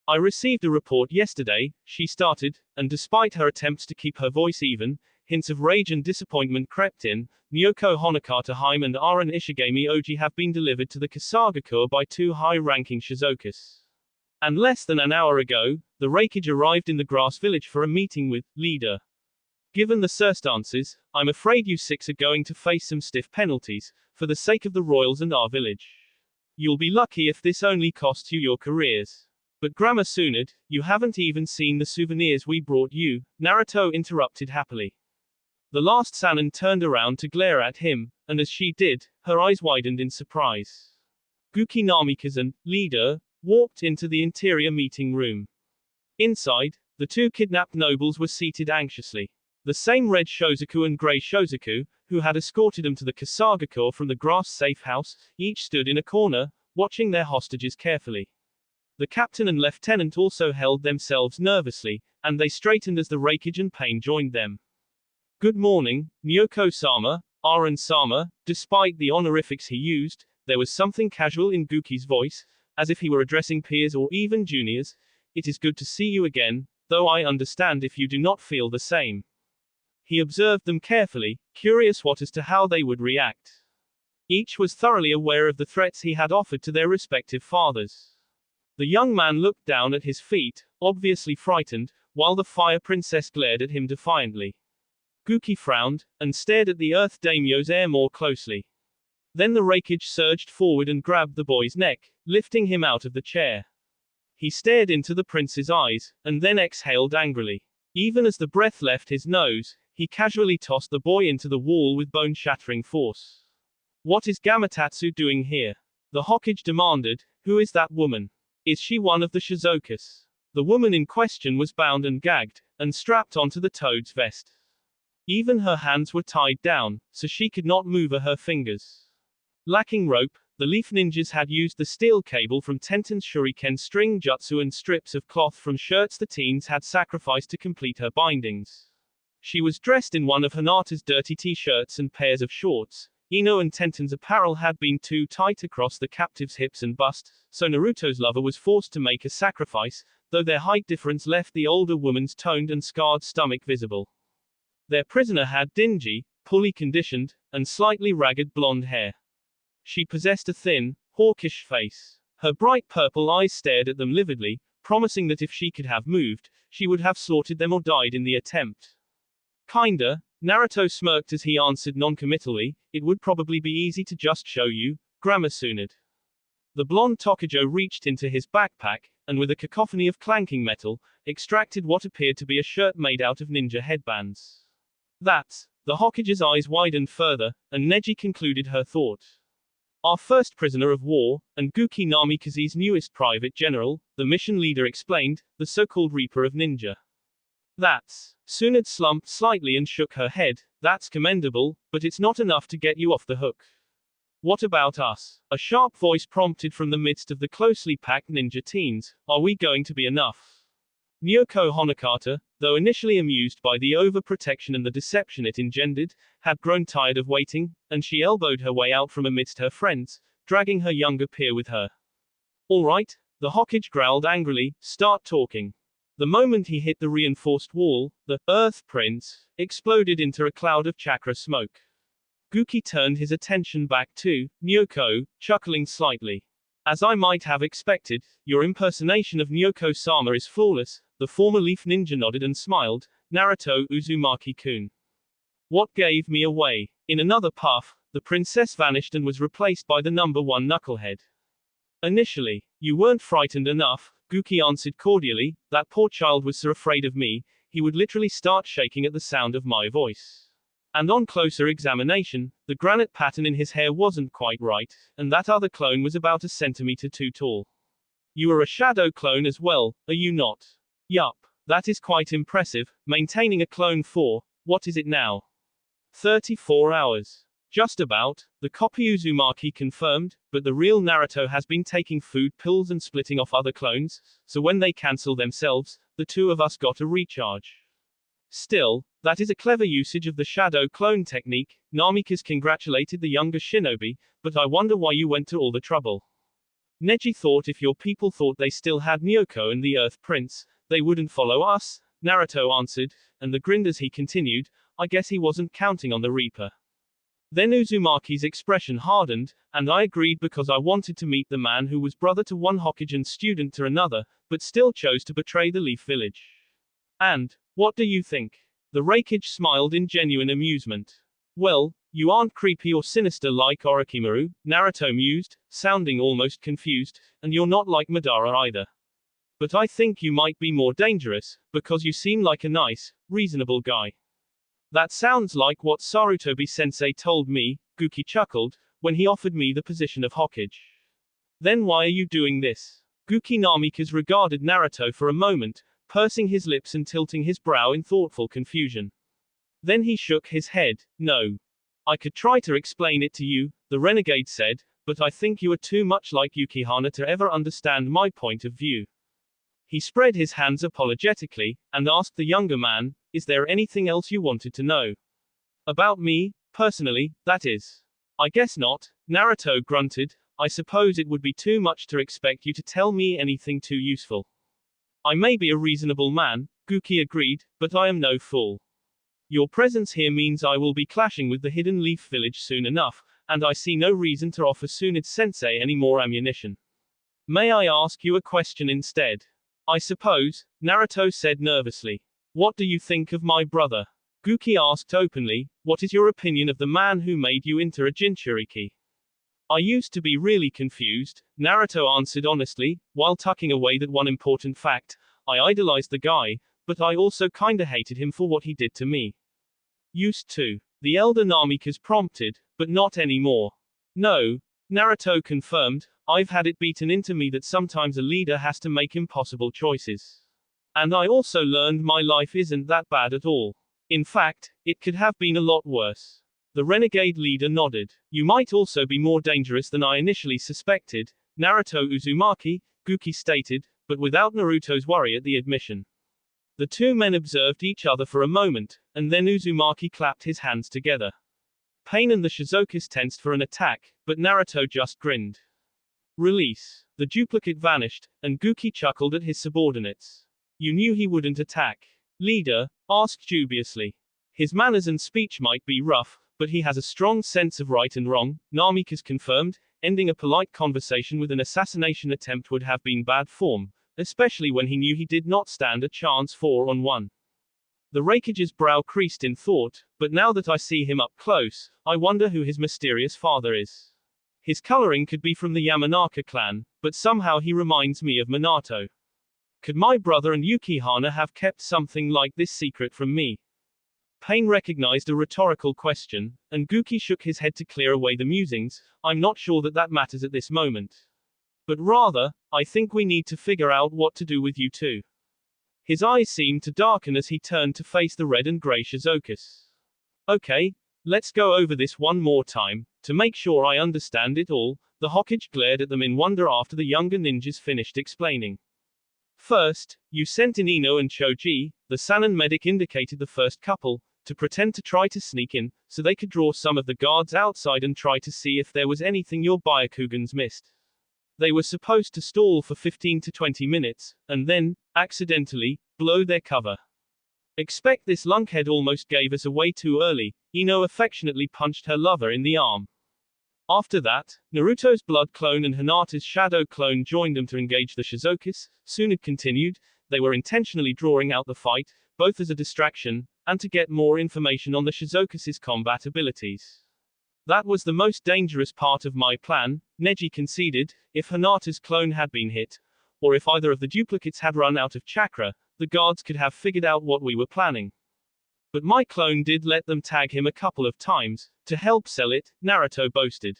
I received a report yesterday, she started, and despite her attempts to keep her voice even, hints of rage and disappointment crept in. Myoko Honokata Haim and Aran Ishigami Oji have been delivered to the Kasagakure by 2 high-ranking Shizokas. And less than an hour ago, the Reikage arrived in the grass village for a meeting with leader. Given the circumstances, I'm afraid you 6 are going to face some stiff penalties, for the sake of the royals and our village. You'll be lucky if this only costs you your careers. But Grandma Tsunade, you haven't even seen the souvenirs we brought you, Naruto interrupted happily. The last Sannin turned around to glare at him, and as she did, her eyes widened in surprise. Guki Namikazen, leader, walked into the interior meeting room. Inside, the 2 kidnapped nobles were seated anxiously. The same red Shozaku and gray Shozaku, who had escorted them to the Kasagakure from the grass safe house, each stood in a corner, watching their hostages carefully. The captain and lieutenant also held themselves nervously, and they straightened as the Reikage and Pain joined them. Good morning, Myoko-sama, Aran-sama. Despite the honorifics he used, there was something casual in Guki's voice, as if he were addressing peers or even juniors. It is good to see you again, though I understand if you do not feel the same. He observed them carefully, curious as to how they would react. Each was thoroughly aware of the threats he had offered to their respective fathers. The young man looked down at his feet, obviously frightened, while the Fire Princess glared at him defiantly. Guki frowned, and stared at the Earth Daimyo's heir more closely. Then the Raikage surged forward and grabbed the boy's neck, lifting him out of the chair. He stared into the prince's eyes, and then exhaled angrily. Even as the breath left his nose, he casually tossed the boy into the wall with bone-shattering force. What is Gamatotsu doing here? The Hokage demanded. Who is that woman? Is she one of the Shizokas? The woman in question was bound and gagged, and strapped onto the toad's vest. Even her hands were tied down, so she could not move her fingers. Lacking rope, the Leaf Ninjas had used the steel cable from Tenten's shuriken string jutsu and strips of cloth from shirts the teens had sacrificed to complete her bindings. She was dressed in one of Hinata's dirty t-shirts and pairs of shorts. Ino and Tenten's apparel had been too tight across the captive's hips and bust, so Naruto's lover was forced to make a sacrifice, though their height difference left the older woman's toned and scarred stomach visible. Their prisoner had dingy, poorly conditioned, and slightly ragged blonde hair. She possessed a thin, hawkish face. Her bright purple eyes stared at them lividly, promising that if she could have moved, she would have slaughtered them or died in the attempt. Kinda, Naruto smirked as he answered noncommittally, it would probably be easy to just show you, Gramasunid. The blonde Tokujo reached into his backpack, and with a cacophony of clanking metal, extracted what appeared to be a shirt made out of ninja headbands. That's, the Hokage's eyes widened further, and Neji concluded her thought. Our first prisoner of war, and Guki Namikaze's newest private general, the mission leader explained, the so-called Reaper of Ninja. That's. Tsunade slumped slightly and shook her head. That's commendable, but it's not enough to get you off the hook. What about us? A sharp voice prompted from the midst of the closely packed ninja teens. Are we going to be enough? Nyoko Honokata, though initially amused by the overprotection and the deception it engendered, had grown tired of waiting, and she elbowed her way out from amidst her friends, dragging her younger peer with her. All right, the Hokage growled angrily, start talking. The moment he hit the reinforced wall, the Earth Prince exploded into a cloud of chakra smoke. Guki turned his attention back to Nyoko, chuckling slightly. As I might have expected, your impersonation of Nyoko-sama is flawless. The former Leaf Ninja nodded and smiled. Naruto Uzumaki-kun. What gave me away? In another puff, the princess vanished and was replaced by the number one knucklehead. Initially, you weren't frightened enough, Guki answered cordially. That poor child was so afraid of me, he would literally start shaking at the sound of my voice. And on closer examination, the granite pattern in his hair wasn't quite right, and that other clone was about a centimeter too tall. You are a shadow clone as well, are you not? Yup. That is quite impressive, maintaining a clone for, what is it now? 34 hours. Just about, the copy Uzumaki confirmed, but the real Naruto has been taking food pills and splitting off other clones, so when they cancel themselves, the two of us got a recharge. Still, that is a clever usage of the shadow clone technique. Namikaze congratulated the younger shinobi, but I wonder why you went to all the trouble. Neji thought if your people thought they still had Nyoko and the Earth Prince, they wouldn't follow us, Naruto answered, and the grinned as he continued, I guess he wasn't counting on the Reaper. Then Uzumaki's expression hardened, and I agreed because I wanted to meet the man who was brother to one Hokage and student to another, but still chose to betray the Leaf Village. And, what do you think? The Raikage smiled in genuine amusement. Well, you aren't creepy or sinister like Orochimaru, Naruto mused, sounding almost confused, and you're not like Madara either. But I think you might be more dangerous, because you seem like a nice, reasonable guy. That sounds like what Sarutobi-sensei told me, Guki chuckled, when he offered me the position of Hokage. Then why are you doing this? Guki Namikaze regarded Naruto for a moment, pursing his lips and tilting his brow in thoughtful confusion. Then he shook his head. No. I could try to explain it to you, the renegade said, but I think you are too much like Yukihana to ever understand my point of view. He spread his hands apologetically, and asked the younger man, is there anything else you wanted to know? About me, personally, that is. I guess not, Naruto grunted, I suppose it would be too much to expect you to tell me anything too useful. I may be a reasonable man, Guki agreed, but I am no fool. Your presence here means I will be clashing with the Hidden Leaf Village soon enough, and I see no reason to offer Tsunade-sensei any more ammunition. May I ask you a question instead? I suppose, Naruto said nervously. What do you think of my brother? Guki asked openly, "What is your opinion of the man who made you into a Jinchuriki?" "I used to be really confused," Naruto answered honestly, while tucking away that one important fact. "I idolized the guy, but I also kinda hated him for what he did to me." "Used to?" the elder Namikaze prompted, "but not anymore." "No," Naruto confirmed, "I've had it beaten into me that sometimes a leader has to make impossible choices. And I also learned my life isn't that bad at all. In fact, it could have been a lot worse." The renegade leader nodded. "You might also be more dangerous than I initially suspected, Naruto Uzumaki," Guki stated, but without Naruto's worry at the admission. The two men observed each other for a moment, and then Uzumaki clapped his hands together. Pain and the Shizuka's tensed for an attack, but Naruto just grinned. "Release." The duplicate vanished, and Guki chuckled at his subordinates. "You knew he wouldn't attack?" Leader asked dubiously. "His manners and speech might be rough, but he has a strong sense of right and wrong," Namikaze confirmed. Ending a polite conversation with an assassination attempt would have been bad form, especially when he knew he did not stand a chance 4-on-1. The Raikage's brow creased in thought, "But now that I see him up close, I wonder who his mysterious father is. His coloring could be from the Yamanaka clan, but somehow he reminds me of Minato. Could my brother and Yukihana have kept something like this secret from me?" Pain recognized a rhetorical question, and Guki shook his head to clear away the musings. "I'm not sure that that matters at this moment. But rather, I think we need to figure out what to do with you two." His eyes seemed to darken as he turned to face the red and gray Shizukas. "Okay, let's go over this one more time, to make sure I understand it all." The Hokage glared at them in wonder after the younger ninjas finished explaining. "First, you sent in Ino and Choji," the Sannin medic indicated the first couple, "to pretend to try to sneak in, so they could draw some of the guards outside and try to see if there was anything your Byakugans missed. They were supposed to stall for 15 to 20 minutes, and then, accidentally, blow their cover. Expect this lunkhead almost gave us away too early." Ino affectionately punched her lover in the arm. After that, Naruto's blood clone and Hinata's shadow clone joined them to engage the Shizukas. Tsunade continued, "They were intentionally drawing out the fight, both as a distraction, and to get more information on the Shizukas' combat abilities. That was the most dangerous part of my plan," Neji conceded. "If Hinata's clone had been hit, or if either of the duplicates had run out of chakra, the guards could have figured out what we were planning. But my clone did let them tag him a couple of times, to help sell it," Naruto boasted.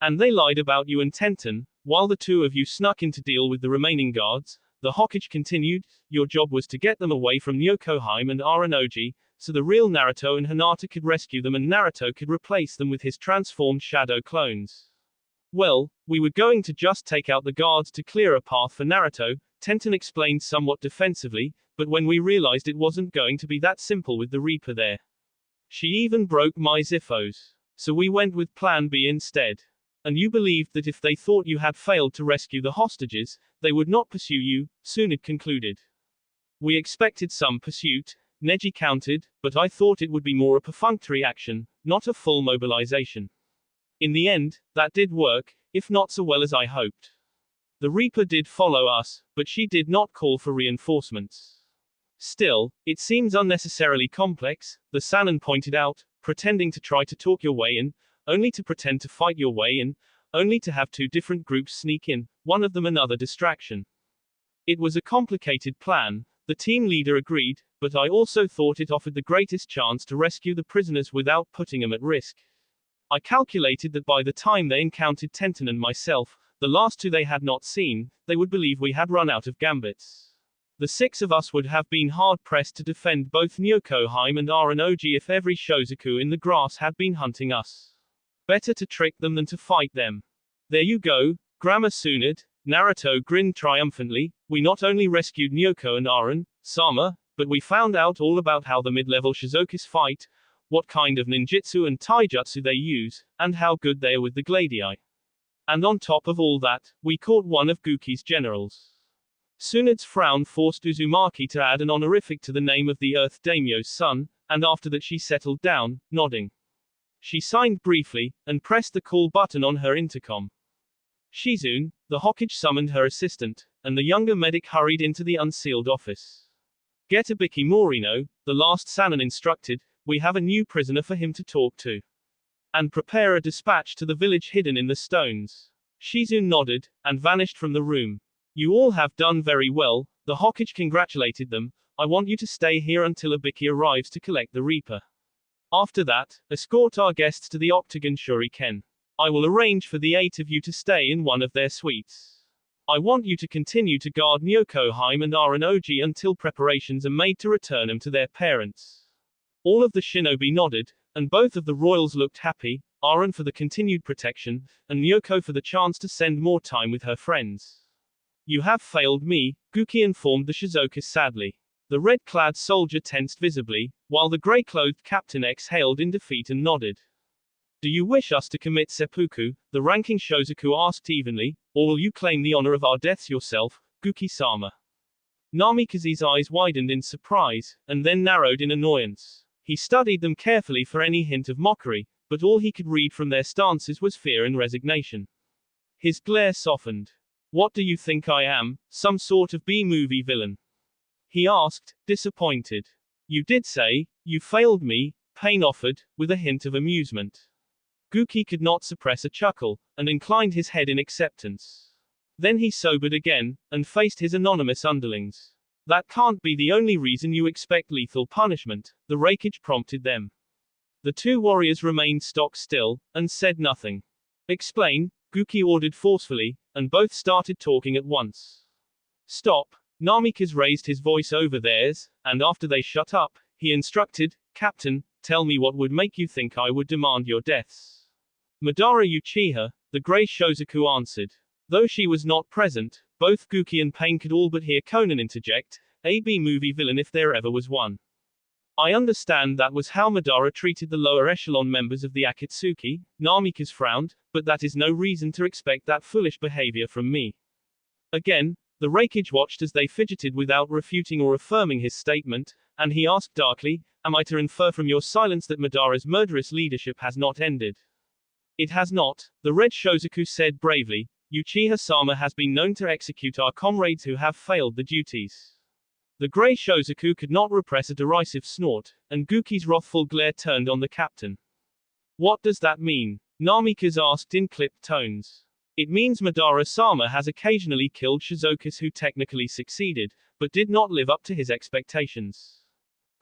"And they lied about you and Tenten, while the two of you snuck in to deal with the remaining guards," the Hokage continued. "Your job was to get them away from Nyokoheim and Aranoji, so the real Naruto and Hinata could rescue them and Naruto could replace them with his transformed shadow clones. Well, we were going to just take out the guards to clear a path for Naruto," Tenten explained somewhat defensively, "but when we realized it wasn't going to be that simple with the Reaper there. She even broke my Ziphos. So we went with Plan B instead. And you believed that if they thought you had failed to rescue the hostages, they would not pursue you," Tsunade concluded. "We expected some pursuit," Neji countered, "but I thought it would be more a perfunctory action, not a full mobilization. In the end, that did work, if not so well as I hoped. The Reaper did follow us, but she did not call for reinforcements. Still, it seems unnecessarily complex," the Sannin pointed out, "pretending to try to talk your way in, only to pretend to fight your way in, only to have two different groups sneak in, one of them another distraction. It was a complicated plan," the team leader agreed, "but I also thought it offered the greatest chance to rescue the prisoners without putting them at risk. I calculated that by the time they encountered Tenten and myself, the last two they had not seen, they would believe we had run out of gambits. The six of us would have been hard-pressed to defend both Nyokoheim and Aranoji if every Shozaku in the grass had been hunting us. Better to trick them than to fight them." "There you go, Grammar Tsunade," Naruto grinned triumphantly. "We not only rescued Nyoko and Aran, Sama, but we found out all about how the mid-level Shizukas fight, what kind of ninjutsu and taijutsu they use, and how good they are with the gladii. And on top of all that, we caught one of Guki's generals." Tsunade's frown forced Uzumaki to add an honorific to the name of the Earth Daimyo's son, and after that she settled down, nodding. She signed briefly, and pressed the call button on her intercom. Shizune, the Hokage summoned her assistant, and the younger medic hurried into the unsealed office. Get Ibiki Morino, the last Sanin instructed, we have a new prisoner for him to talk to. And prepare a dispatch to the village hidden in the stones. Shizu nodded, and vanished from the room. You all have done very well, the Hokage congratulated them. I want you to stay here until Ibiki arrives to collect the Reaper. After that, escort our guests to the Octagon Shuriken. I will arrange for the 8 of you to stay in one of their suites. I want you to continue to guard Nyokoheim and Aranoji until preparations are made to return them to their parents. All of the shinobi nodded, and both of the royals looked happy, Aran for the continued protection, and Nyoko for the chance to spend more time with her friends. You have failed me, Guki informed the Shizokas sadly. The red-clad soldier tensed visibly, while the grey-clothed captain exhaled in defeat and nodded. Do you wish us to commit seppuku? The ranking Shozaku asked evenly, or will you claim the honor of our deaths yourself, Guki-sama? Namikaze's eyes widened in surprise, and then narrowed in annoyance. He studied them carefully for any hint of mockery, but all he could read from their stances was fear and resignation. His glare softened. What do you think I am, some sort of B-movie villain? He asked, disappointed. You did say, you failed me, Pain offered, with a hint of amusement. Guki could not suppress a chuckle, and inclined his head in acceptance. Then he sobered again, and faced his anonymous underlings. That can't be the only reason you expect lethal punishment, the Reikage prompted them. The two warriors remained stock still, and said nothing. Explain, Guki ordered forcefully, and both started talking at once. Stop. Namikaze raised his voice over theirs, and after they shut up, he instructed, Captain, tell me what would make you think I would demand your deaths. Madara Uchiha, the Grey Shozaku answered. Though she was not present, both Guki and Pain could all but hear Conan interject, a B-movie villain if there ever was one. I understand that was how Madara treated the lower echelon members of the Akatsuki, Namikaze frowned, but that is no reason to expect that foolish behavior from me. Again, the Reikage watched as they fidgeted without refuting or affirming his statement, and he asked darkly, am I to infer from your silence that Madara's murderous leadership has not ended? It has not, the Red Shozaku said bravely. Uchiha-sama has been known to execute our comrades who have failed the duties. The Grey Shozaku could not repress a derisive snort, and Guki's wrathful glare turned on the captain. What does that mean? Namikaze asked in clipped tones. It means Madara-sama has occasionally killed Shizokas who technically succeeded, but did not live up to his expectations.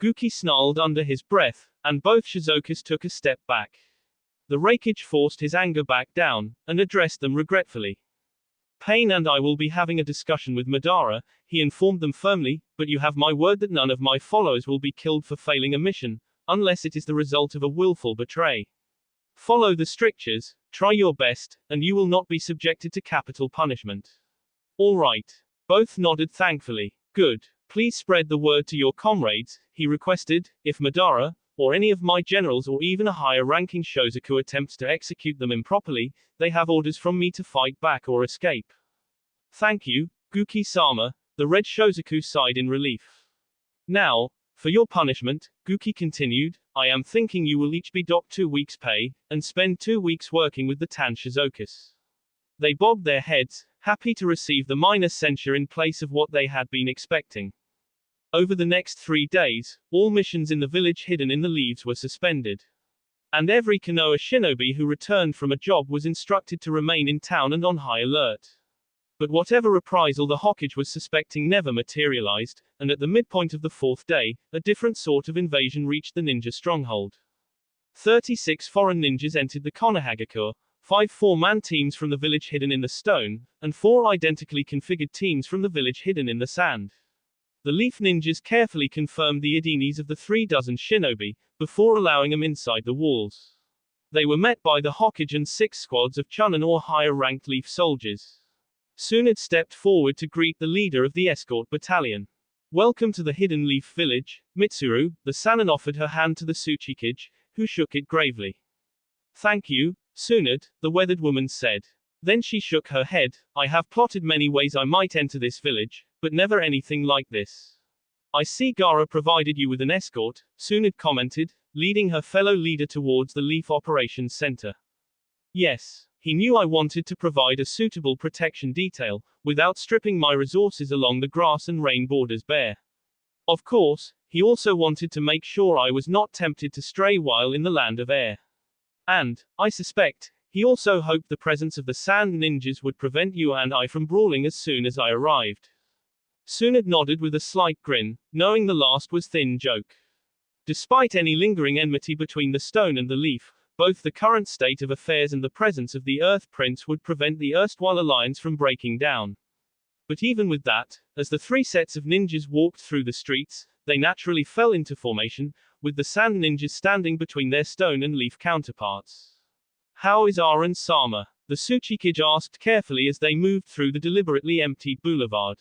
Guki snarled under his breath, and both Shizokas took a step back. The Reikage forced his anger back down, and addressed them regretfully. Pain and I will be having a discussion with Madara, he informed them firmly, but you have my word that none of my followers will be killed for failing a mission, unless it is the result of a willful betray. Follow the strictures, try your best, and you will not be subjected to capital punishment. All right. Both nodded thankfully. Good. Please spread the word to your comrades, he requested, if Madara, or any of my generals or even a higher-ranking Shozaku attempts to execute them improperly, they have orders from me to fight back or escape. Thank you, Guki-sama, the Red Shozaku sighed in relief. Now, for your punishment, Guki continued, I am thinking you will each be docked 2 weeks' pay, and spend 2 weeks working with the Tan Shizokas. They bobbed their heads, happy to receive the minor censure in place of what they had been expecting. Over the next 3 days, all missions in the village hidden in the leaves were suspended. And every Konoha shinobi who returned from a job was instructed to remain in town and on high alert. But whatever reprisal the Hokage was suspecting never materialized, and at the midpoint of the 4th day, a different sort of invasion reached the ninja stronghold. 36 foreign ninjas entered the Konohagakure, 5 4-man teams from the village hidden in the stone, and 4 identically configured teams from the village hidden in the sand. The Leaf Ninjas carefully confirmed the identities of the 3 dozen shinobi, before allowing them inside the walls. They were met by the Hokage and 6 squads of Chunin or higher-ranked Leaf soldiers. Tsunade stepped forward to greet the leader of the escort battalion. Welcome to the Hidden Leaf Village, Mitsuru, the Sannin offered her hand to the Tsuchikage, who shook it gravely. Thank you, Tsunade, the weathered woman said. Then she shook her head, I have plotted many ways I might enter this village, but never anything like this. I see Gaara provided you with an escort, Tsunade commented, leading her fellow leader towards the Leaf Operations Center. Yes, he knew I wanted to provide a suitable protection detail, without stripping my resources along the grass and rain borders bare. Of course, he also wanted to make sure I was not tempted to stray while in the land of air. And, I suspect, he also hoped the presence of the sand ninjas would prevent you and I from brawling as soon as I arrived. Tsunade nodded with a slight grin, knowing the last was thin joke. Despite any lingering enmity between the stone and the leaf, both the current state of affairs and the presence of the Earth Prince would prevent the erstwhile alliance from breaking down. But even with that, as the three sets of ninjas walked through the streets, they naturally fell into formation, with the sand ninjas standing between their stone and leaf counterparts. How is Aran Sama? The Tsuchikage asked carefully as they moved through the deliberately emptied boulevard.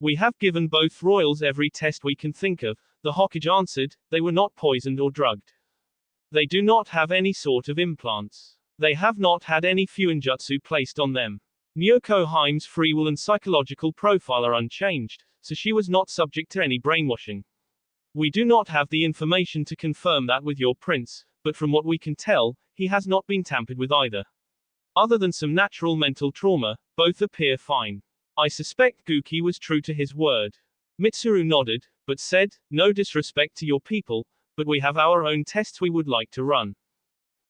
We have given both royals every test we can think of, the Hokage answered. They were not poisoned or drugged. They do not have any sort of implants. They have not had any fuinjutsu placed on them. Nyoko Haime's free will and psychological profile are unchanged, so she was not subject to any brainwashing. We do not have the information to confirm that with your prince, but from what we can tell, he has not been tampered with either. Other than some natural mental trauma, both appear fine. I suspect Guki was true to his word. Mitsuru nodded, but said, no disrespect to your people, but we have our own tests we would like to run.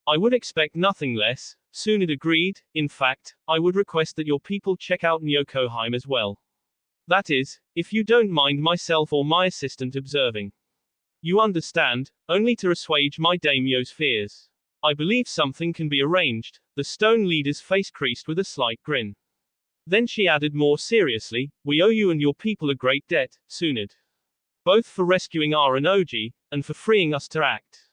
I would expect nothing less, Tsunade agreed. In fact, I would request that your people check out Nyoko Haime as well. That is, if you don't mind myself or my assistant observing. You understand, only to assuage my daimyo's fears. I believe something can be arranged. The stone leader's face creased with a slight grin. Then she added more seriously, we owe you and your people a great debt, Tsunade. Both for rescuing Aran Oji, and for freeing us to act.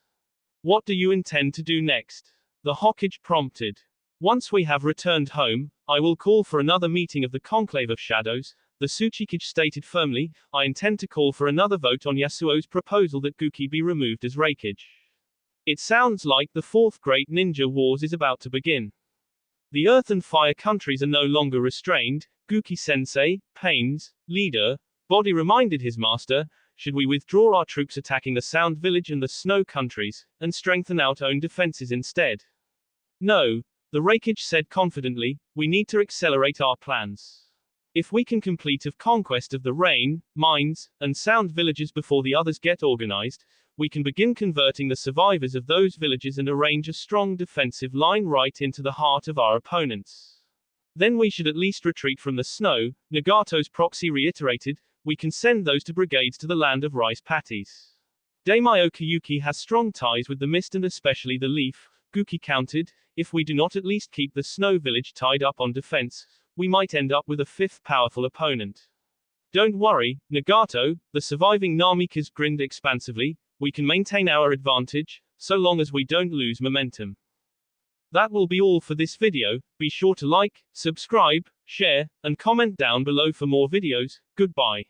What do you intend to do next? The Hokage prompted. Once we have returned home, I will call for another meeting of the Conclave of Shadows. The Tsuchikage stated firmly, I intend to call for another vote on Yasuo's proposal that Guki be removed as Raikage. It sounds like the fourth great ninja wars is about to begin. The earth and fire countries are no longer restrained. Guki-sensei, Pain's leader, body reminded his master, should we withdraw our troops attacking the Sound Village and the Snow countries, and strengthen our own defenses instead? No, the Raikage said confidently, we need to accelerate our plans. If we can complete a conquest of the Rain, Mines, and Sound villages before the others get organized, we can begin converting the survivors of those villages and arrange a strong defensive line right into the heart of our opponents. Then we should at least retreat from the snow, Nagato's proxy reiterated, we can send those two brigades to the land of rice patties. Daimyo Kiyuki has strong ties with the mist and especially the leaf, Guki countered, if we do not at least keep the snow village tied up on defense, we might end up with a fifth powerful opponent. Don't worry, Nagato, the surviving Namikaze grinned expansively, we can maintain our advantage, so long as we don't lose momentum. That will be all for this video. Be sure to like, subscribe, share, and comment down below for more videos. Goodbye.